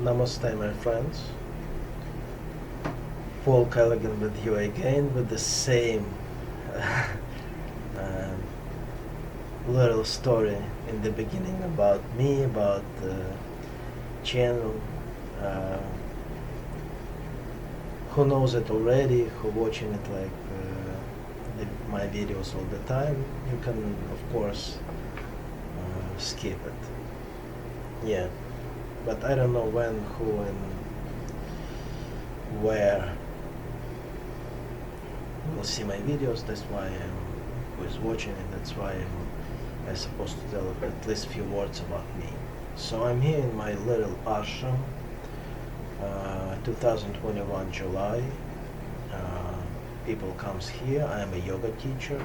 Namaste, my friends. Pavel Kalagin with you again with the same um, little story in the beginning about me, about the channel. Who knows it already, who watching it like my videos all the time, you can of course skip it. Yeah, but I don't know when, who, and where will see my videos. That's why who is watching it. That's why I'm supposed to tell at least a few words about me. So I'm here in my little ashram, 2021 July. People comes here. I am a yoga teacher.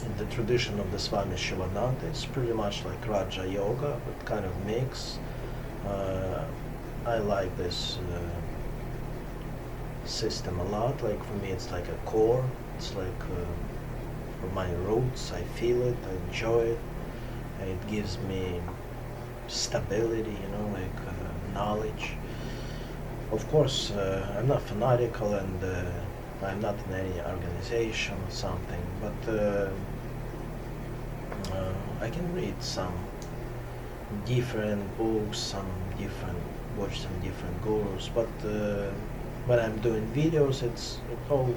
In the tradition of the Swami Sivananda, it's pretty much like Raja Yoga, but kind of mix. I like this system a lot. Like for me, it's like a core. It's like for my roots. I feel it. I enjoy it. And it gives me stability. Knowledge. Of course, I'm not fanatical, and I'm not in any organization or something. But I can read some different books, watch some different gurus, but when I'm doing videos, it's all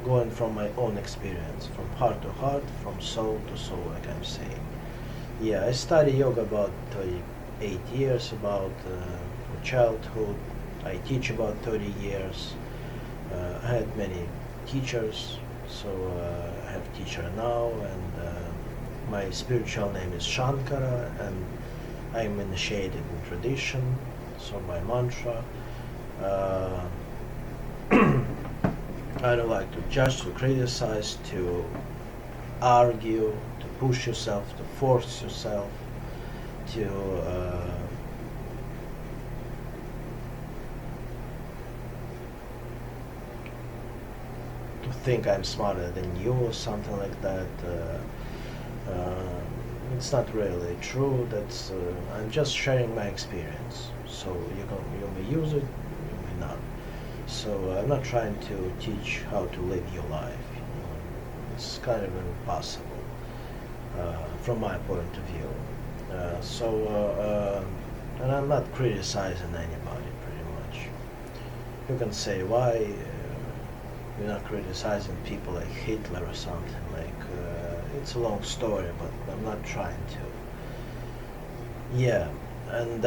going from my own experience, from heart to heart, from soul to soul, like I'm saying. Yeah, I study yoga about 38 years, about from childhood. I teach about 30 years. I had many teachers, so I have teacher now, and my spiritual name is Sankara, and I'm initiated in tradition, so my mantra. I don't like to judge, to criticize, to argue, to push yourself, to force yourself, to think I'm smarter than you or something like that. It's not really true. That's I'm just sharing my experience. So you may use it, you may not. So I'm not trying to teach how to live your life. It's kind of impossible from my point of view. And I'm not criticizing anybody, pretty much. You can say, why you're not criticizing people like Hitler or something, it's a long story, but I'm not trying to. Yeah, and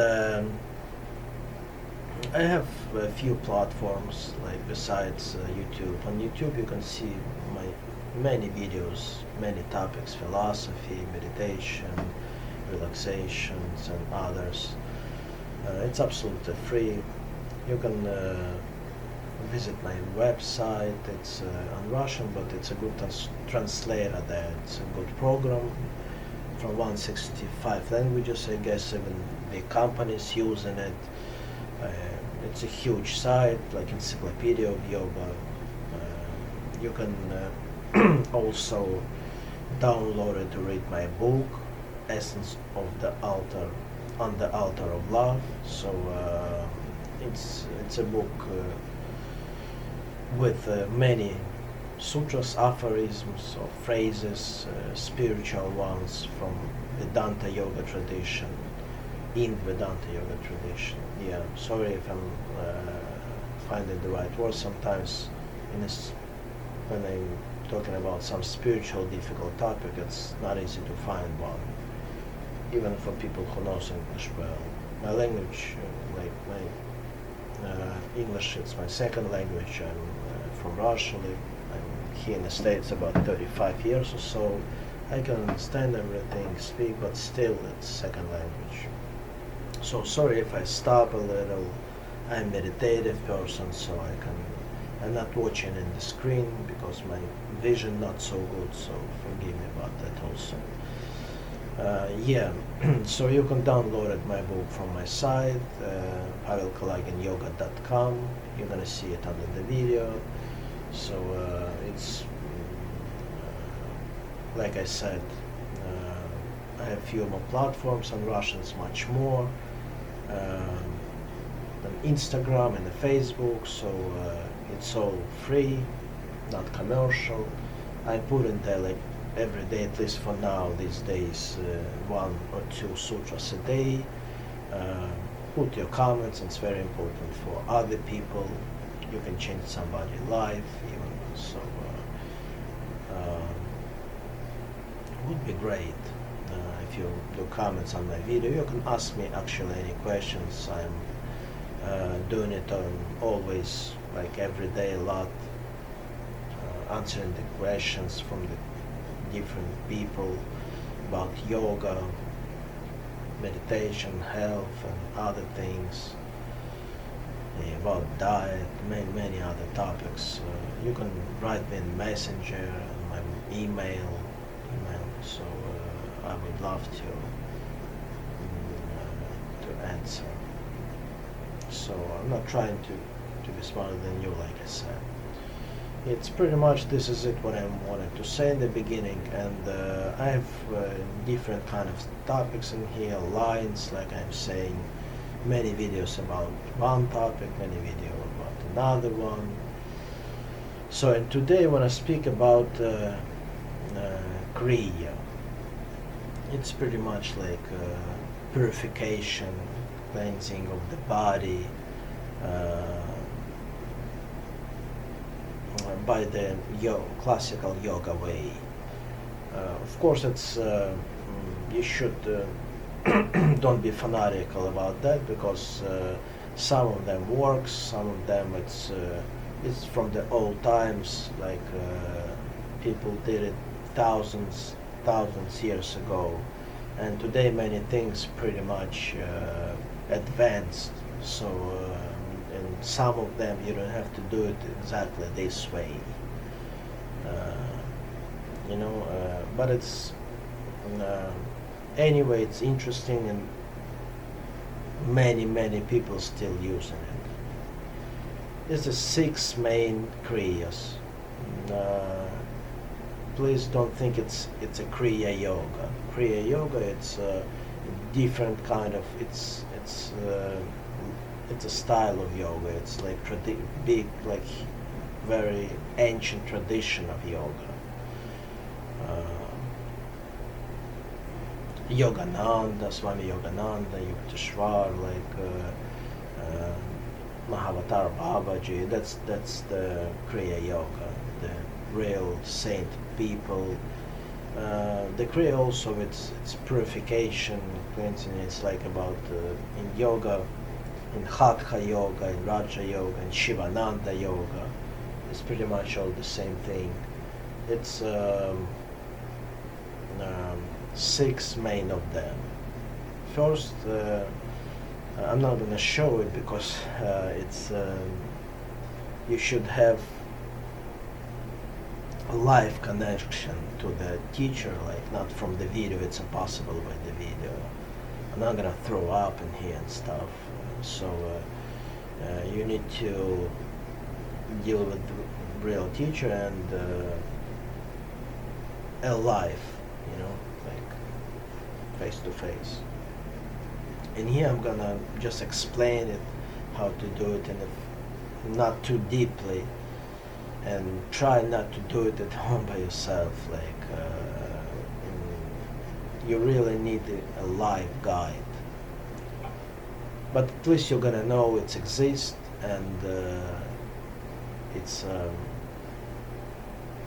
I have a few platforms, like besides YouTube. On YouTube you can see my many videos, many topics: philosophy, meditation, relaxations, and others. It's absolutely free. You can visit my website. It's on Russian, but it's a good translator there. It's a good program from 165 languages. I guess even big companies using it. It's a huge site, like encyclopedia of yoga. You can also download it to read my book, Essence of the Altar, on the Altar of Love. So it's a book with many sutras, aphorisms, or phrases, spiritual ones from Vedanta yoga tradition, in Vedanta yoga tradition. Yeah, sorry if I'm finding the right word. Sometimes when I'm talking about some spiritual difficult topic, it's not easy to find one, even for people who knows English well. My language, English, it's my second language. I'm from Russia. I'm here in the States about 35 years or so. I can understand everything, speak, but still it's second language. So sorry if I stop a little. I'm a meditative person, so I'm not watching in the screen because my vision not so good, so forgive me about that also. Yeah, so you can download my book from my site, pavelkalagin.yoga.com. You're gonna see it under the video. So it's like I said, I have few more platforms on Russians, much more. On Instagram and the Facebook, so it's all free, not commercial. I put in there like every day, at least for now, these days, 1 or 2 sutras a day. Put your comments, it's very important for other people. You can change somebody's life, even so. Would be great if you do comments on my video. You can ask me actually any questions. I'm doing it on always, like every day, a lot, answering the questions from the different people about yoga, meditation, health, and other things, about diet, many other topics. You can write me in Messenger, my email, so I would love to answer. So I'm not trying to be smarter than you, like I said. It's pretty much, this is it what I wanted to say in the beginning, and I have different kind of topics in here, lines, like I'm saying, many videos about one topic, many videos about another one. So, and today I want to speak about kriya. It's pretty much like purification, cleansing of the body, by the classical yoga way. Of course, it's you should don't be fanatical about that, because some of them works, some of them it's from the old times, like people did it thousands years ago, and today many things pretty much advanced. So and some of them you don't have to do it exactly this way, but it's anyway, it's interesting, and many people still using it. There's the 6 main kriyas. Please don't think it's a kriya yoga. Kriya yoga, it's a different kind of, it's a style of yoga. It's like big, like very ancient tradition of yoga. Yogananda, Swami Yogananda, Yukteswar, like Mahavatar Babaji. That's the kriya yoga, the real saint people. The kriya also, it's purification, cleansing. It's like about in yoga, in Hatha yoga, in Raja yoga, in Sivananda yoga. It's pretty much all the same thing. It's 6 main of them. First, I'm not going to show it because it's you should have a live connection to the teacher, like not from the video. It's impossible with the video. I'm not going to throw up in here and stuff. So you need to deal with the real teacher and alive, like face to face. And here I'm gonna just explain it, how to do it, and not too deeply, and try not to do it at home by yourself. Like you really need a live guide. But at least you're gonna know it exists, and it's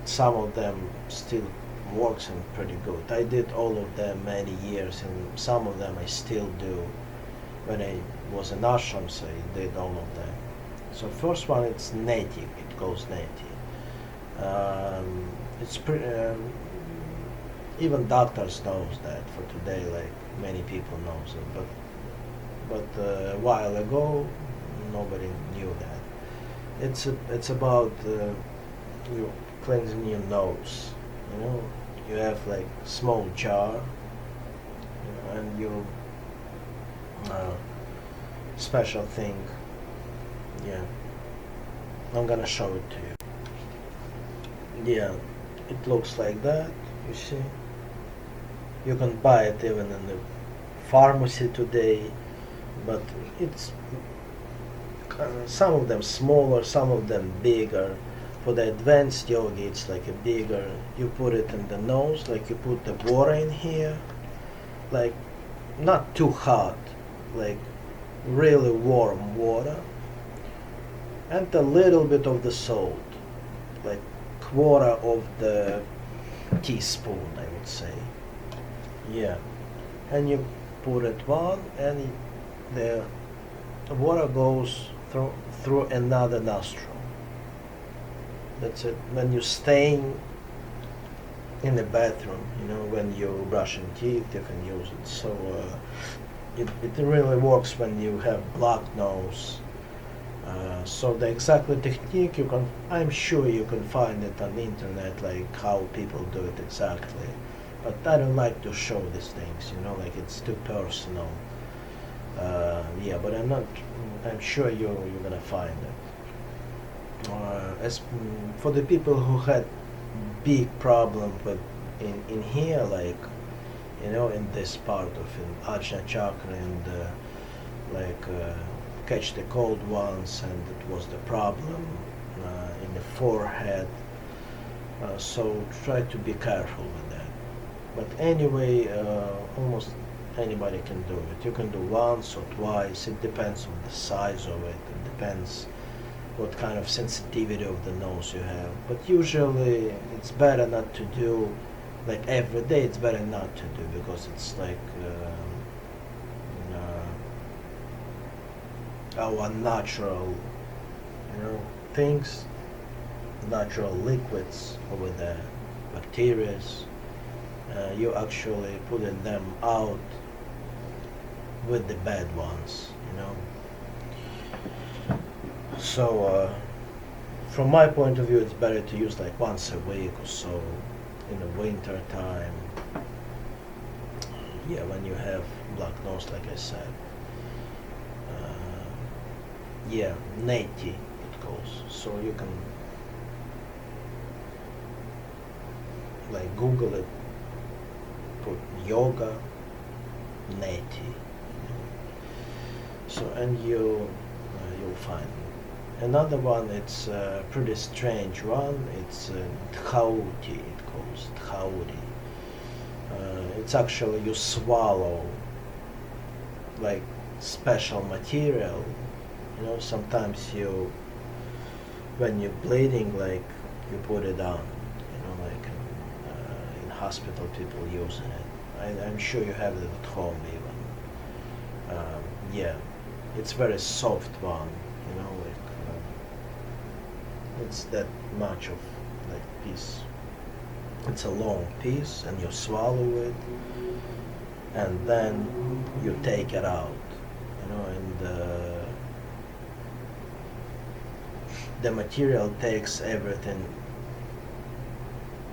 some of them still works and pretty good. I did all of them many years, and some of them I still do. When I was in Ashram, so I did all of them. So first one, it's native. It goes native. It's even doctors knows that for today. Like many people knows it, but a while ago nobody knew that. It's about you cleansing your nose. You have like small jar, and you special thing. Yeah, I'm gonna show it to you. Yeah, it looks like that. You see, You can buy it even in the pharmacy today, but it's some of them smaller, some of them bigger. For the advanced yogi, it's like a bigger. You put it in the nose, like you put the water in here, like not too hot, like really warm water, and a little bit of the salt, like quarter of the teaspoon, I would say. Yeah, and you put it on, and the water goes through another nostril. That's it. When you're staying in the bathroom, when you're brushing teeth, you can use it. So it really works when you have blocked nose. So the exact technique I'm sure you can find it on the internet, like how people do it exactly. But I don't like to show these things, like it's too personal. Yeah, but I'm sure you're gonna find it. As for the people who had big problem with in here, like in this part of Ajna chakra, and catch the cold ones, and it was the problem in the forehead. So try to be careful with that. But anyway, almost anybody can do it. You can do once or twice. It depends on the size of it. It depends what kind of sensitivity of the nose you have. But usually it's better not to do, like every day it's better not to do, because it's like our natural things, natural liquids over there, bacteria, you actually putting them out with the bad ones, So from my point of view, it's better to use like once a week or so in the winter time. Yeah, when you have black nose, like I said. Yeah, neti it calls. So you can like Google it, put yoga neti. So and you'll find it. Another one, it's a pretty strange one. It's dhauti, it calls dhauti. It's actually you swallow like special material. Sometimes when you're bleeding, like you put it on. Like in hospital, people using it. I'm sure you have it at home even. Yeah, it's very soft one. It's that much of like piece. It's a long piece, and you swallow it, and then you take it out, and the material takes everything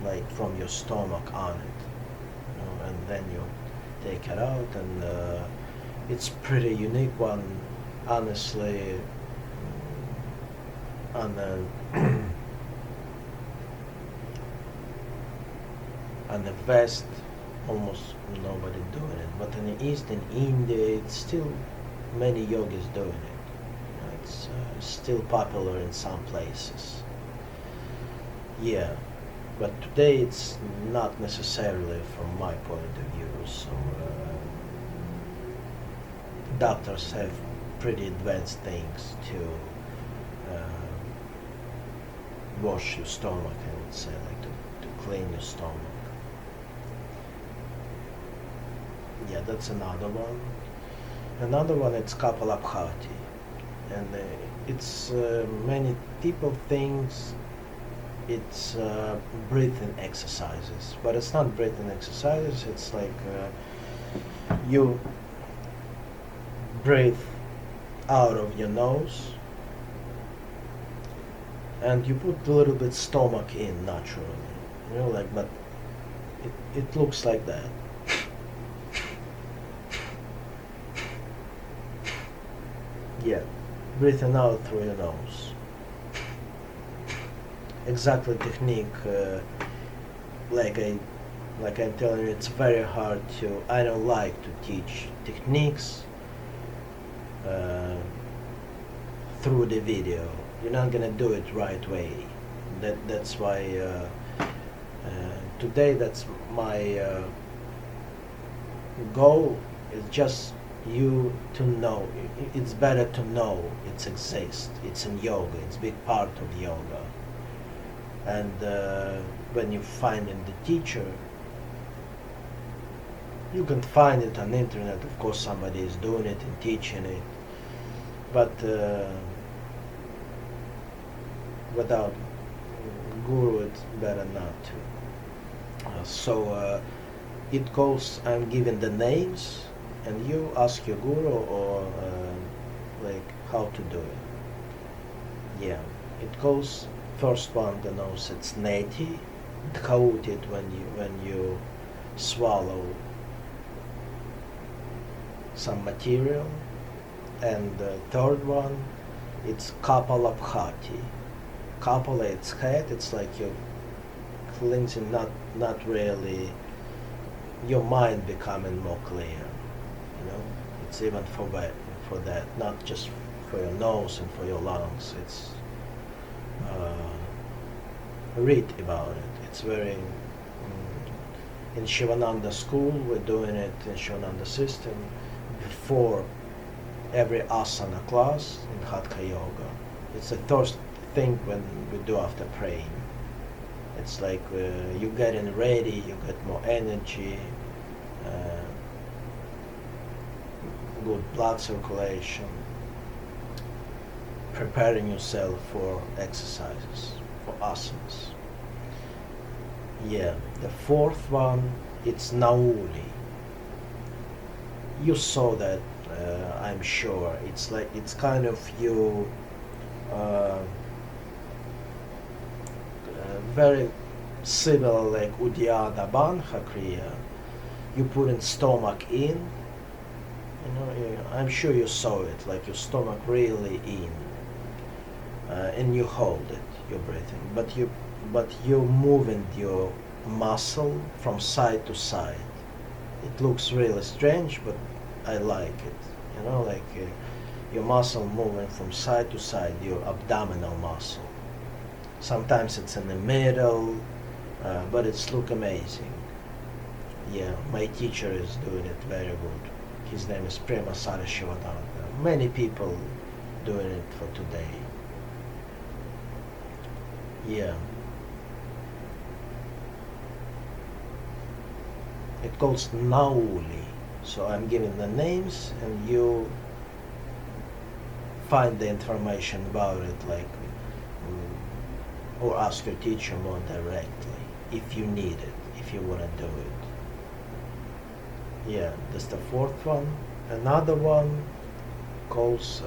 like from your stomach on it, and then you take it out, and it's pretty unique one, honestly. On the on the west, almost nobody doing it, but in the east, in India, it's still many yogis doing it. It's still popular in some places. Yeah, but today it's not necessarily from my point of view. So doctors have pretty advanced things to wash your stomach, I would say, like to clean your stomach. Yeah, that's another one. Another one, it's Kapalabhati, and it's many people things it's breathing exercises, but it's not breathing exercises. It's like you breathe out of your nose, and you put a little bit stomach in naturally, but it looks like that. Yeah, breathing out through your nose. Exactly technique like I like I'm telling you, it's very hard to, I don't like to teach techniques through the video. You're not gonna do it right way. That's why today that's my goal is just you to know. It's better to know it exists. It's in yoga. It's a big part of yoga. And when you find in the teacher, you can find it on the internet. Of course, somebody is doing it and teaching it, but without guru, it's better not to. So it goes. I'm giving the names, and you ask your guru or like how to do it. Yeah, it goes. First one, the nose, it's neti, coated when you swallow some material, and the third one, it's kapalabhati. Kapala, it's head. It's like you're cleansing, not really. Your mind becoming more clear. It's even for that, not just for your nose and for your lungs. It's read about it. It's very in Sivananda school. We're doing it in Sivananda system before every asana class in Hatha Yoga. It's the first thing when we do after praying. It's like you're getting ready, you get more energy, good blood circulation, preparing yourself for exercises, for asanas. Yeah, the fourth one, it's nauli. You saw that, I'm sure. It's like, it's kind of you, very similar like Uddiyana Banha Kriya. You put in stomach in, I'm sure you saw it, like your stomach really in, and you hold it, you're breathing, but you're moving your muscle from side to side. It looks really strange, but I like it. Like your muscle moving from side to side, your abdominal muscle. Sometimes it's in the middle, but it's look amazing. Yeah, my teacher is doing it very good. His name is Prema Sivananda. Many people doing it for today. Yeah. It goes nauli. So I'm giving the names and you find the information about it, like, or ask your teacher more directly if you need it, if you want to do it. Yeah, that's the fourth one. Another one calls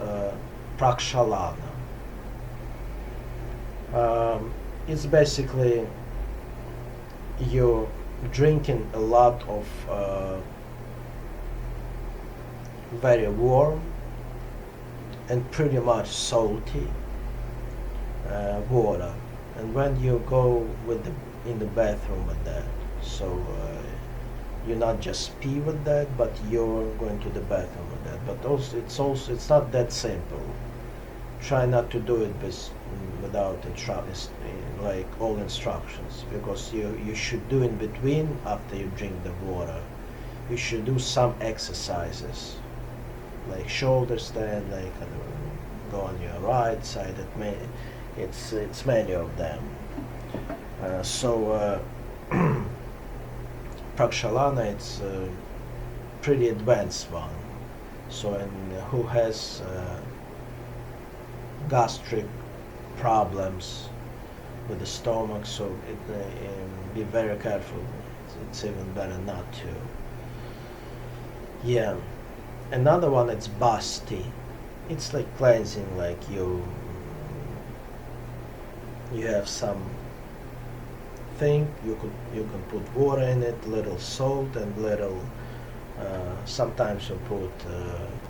prakshalana. It's basically you're drinking a lot of very warm and pretty much salty water, and when you go in the bathroom with that, so you're not just pee with that, but you're going to the bathroom with that. But it's not that simple. Try not to do it without like all instructions, because you should do in between, after you drink the water, you should do some exercises, like shoulder stand, like go on your right side. It's many of them. Prakshalana, it's a pretty advanced one. So, and who has gastric problems with the stomach, so be very careful. It's even better not to. Yeah. Another one, it's basti. It's like cleansing, like you have some thing, you can put water in it, little salt and little sometimes you put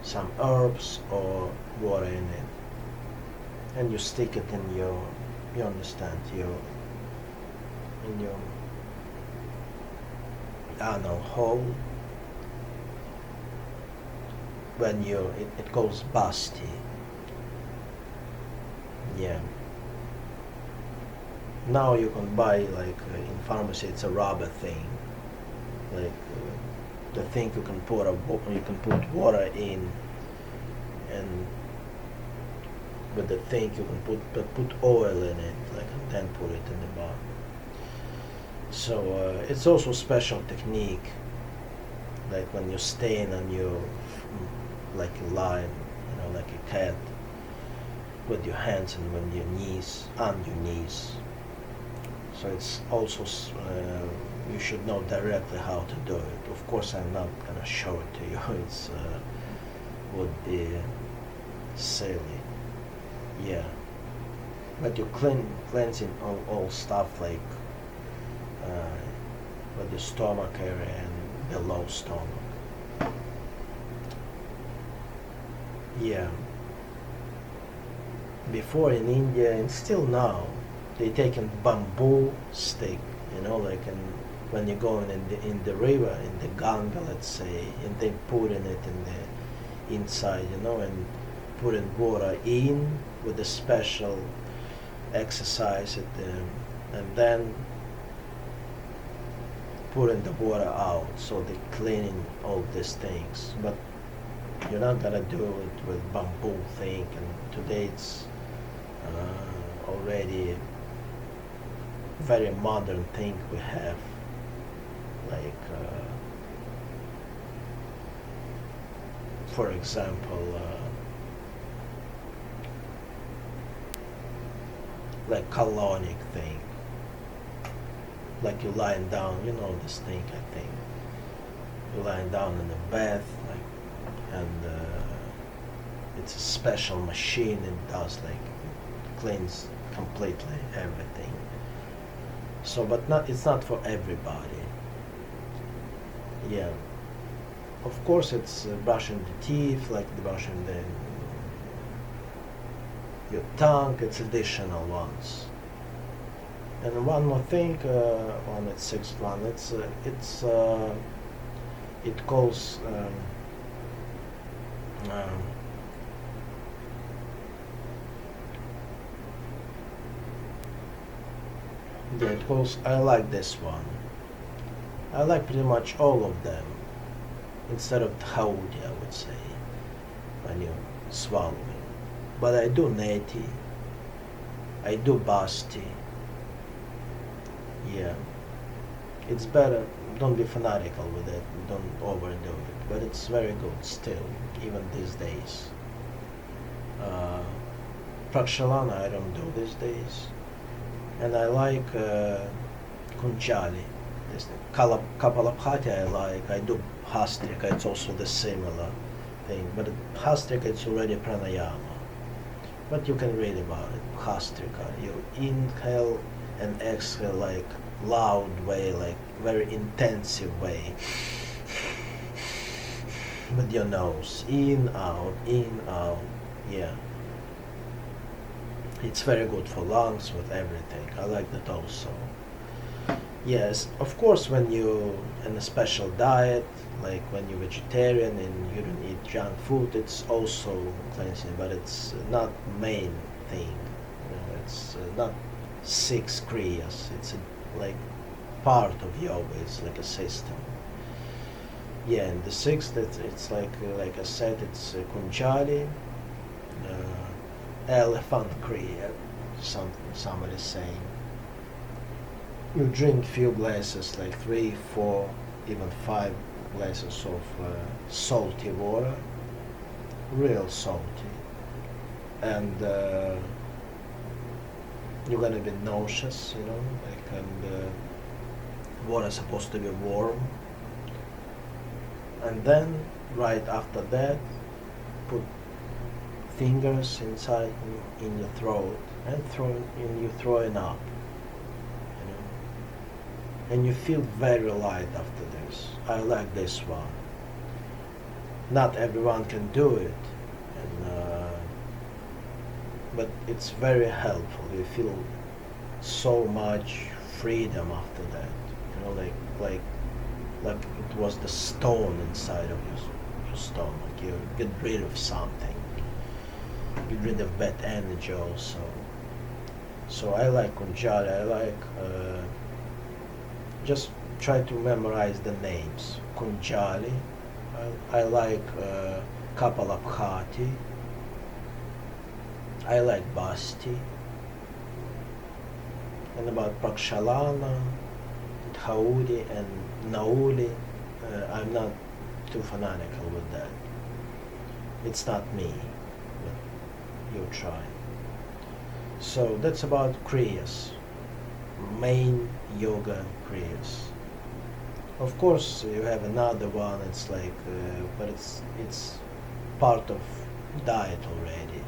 some herbs or water in it, and you stick it in you understand, in your anal hole. When it goes busty. Yeah. Now you can buy, like in pharmacy, it's a rubber thing, like the thing you can put water in, and with the thing you can put oil in it, like, and then put it in the bar. So it's also special technique, like when you're staying on your, like a line, like a cat, with your hands and on your knees, So it's also, you should know directly how to do it. Of course, I'm not gonna show it to you. It's would be silly. Yeah. But you cleansing all stuff, like with the stomach area and below stomach. Yeah. Before in India, and still now, they take a bamboo stick, like, and when you go in the river, in the Ganga, let's say, and they put in it in the inside, and put in water in with a special exercise and then putting the water out, so they're cleaning all these things. But you're not gonna do it with bamboo thing, and today it's already very modern thing we have, like for example, like colonic thing, like you're lying down, this thing, I think you're lying down in a bath, like, and it's a special machine. It does, like, cleans completely everything. So, but it's not for everybody. Yeah. Of course, it's brushing the teeth, like brushing your tongue. It's additional ones. And one more thing, on the sixth one, it calls yeah, it goes. I like this one. I like pretty much all of them. Instead of Thaudi, I would say, when you swallowing. But I do Neti. I do Basti. Yeah. It's better. Don't be fanatical with it. Don't overdo it. But it's very good still, even these days. Prakshalana I don't do these days. And I like Kunjali. This Kapalabhati I do Hastrika, it's also the similar thing. But Hastrika, it's already pranayama. But you can read about it. Hastrika, you inhale and exhale like loud way, like very intensive way. With your nose, in, out, yeah. It's very good for lungs, with everything. I like that also. Yes, of course, when you in a special diet, like when you're vegetarian and you don't eat junk food, it's also cleansing, but it's not main thing. It's not 6 kriyas. It's like part of yoga. It's like a system. Yeah, and the 6th, it's like I said, it's Kunjali, elephant kriya. Somebody's saying. You drink few glasses, like 3, 4, even 5 glasses of salty water, real salty, and you're gonna be nauseous, like, and water is supposed to be warm, and then right after that, put fingers inside in your throat and you're throwing up. And you feel very light after this. I like this one. Not everyone can do it, but it's very helpful. You feel so much freedom after that. Like like it was the stone inside of your stomach. You get rid of something. Get rid of bad energy also. So I like Kunjali. I like just try to memorize the names. Kunjali. I like Kapalabhati. I like Basti. And about Prakshalana, Dhauri and Nauli, I'm not too fanatical with that. It's not me, but you try. So that's about kriyas, main yoga kriyas. Of course, you have another one. It's like, but it's part of diet already.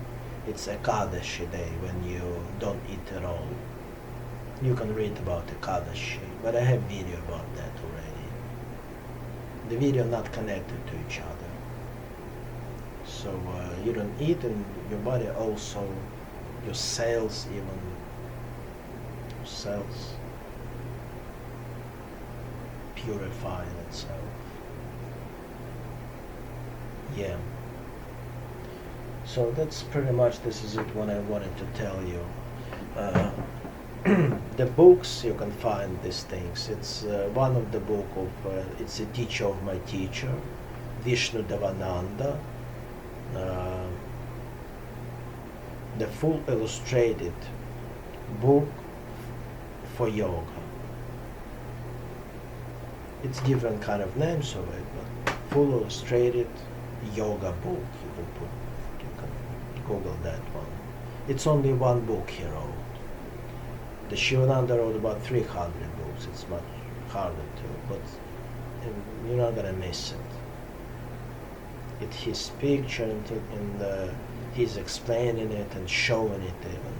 It's Ekadashi day when you don't eat at all. You can read about Ekadashi, but I have video about that already. The video not connected to each other. So you don't eat, and your body also, your cells even, your cells purify itself. Yeah. So that's pretty much, this is it what I wanted to tell you. The books, you can find these things. It's one of the book of, it's a teacher of my teacher, Vishnu Devananda. The full illustrated book for yoga. It's different kind of names of it, but full illustrated yoga book. You can Google that one. It's only one book he wrote. The Sivananda wrote about 300 books. It's much harder to, but you're not gonna miss it. It's his picture, and he's explaining it and showing it even,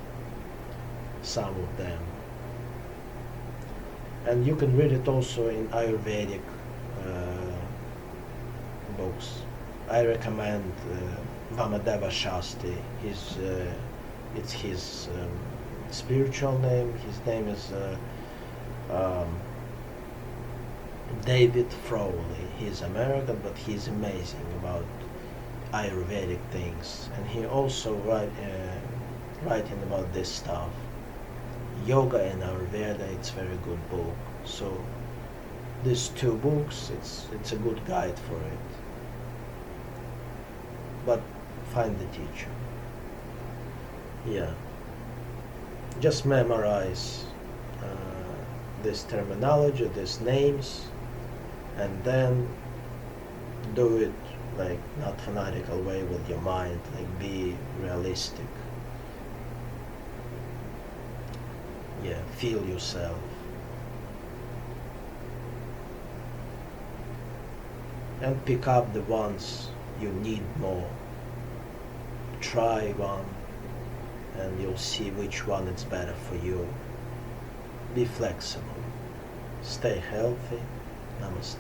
some of them. And you can read it also in Ayurvedic books. I recommend Vamadeva Shastri. It's his spiritual name. His name is David Frowley. He's American, but he's amazing about Ayurvedic things. And he also writing about this stuff. Yoga and Ayurveda, it's a very good book. So these two books, it's a good guide for it. But find the teacher. Yeah. Just memorize this terminology, these names, and then do it like not fanatical way with your mind, like be realistic. Yeah, feel yourself. And pick up the ones you need more. Try one, and you'll see which one is better for you. Be flexible. Stay healthy. Namaste.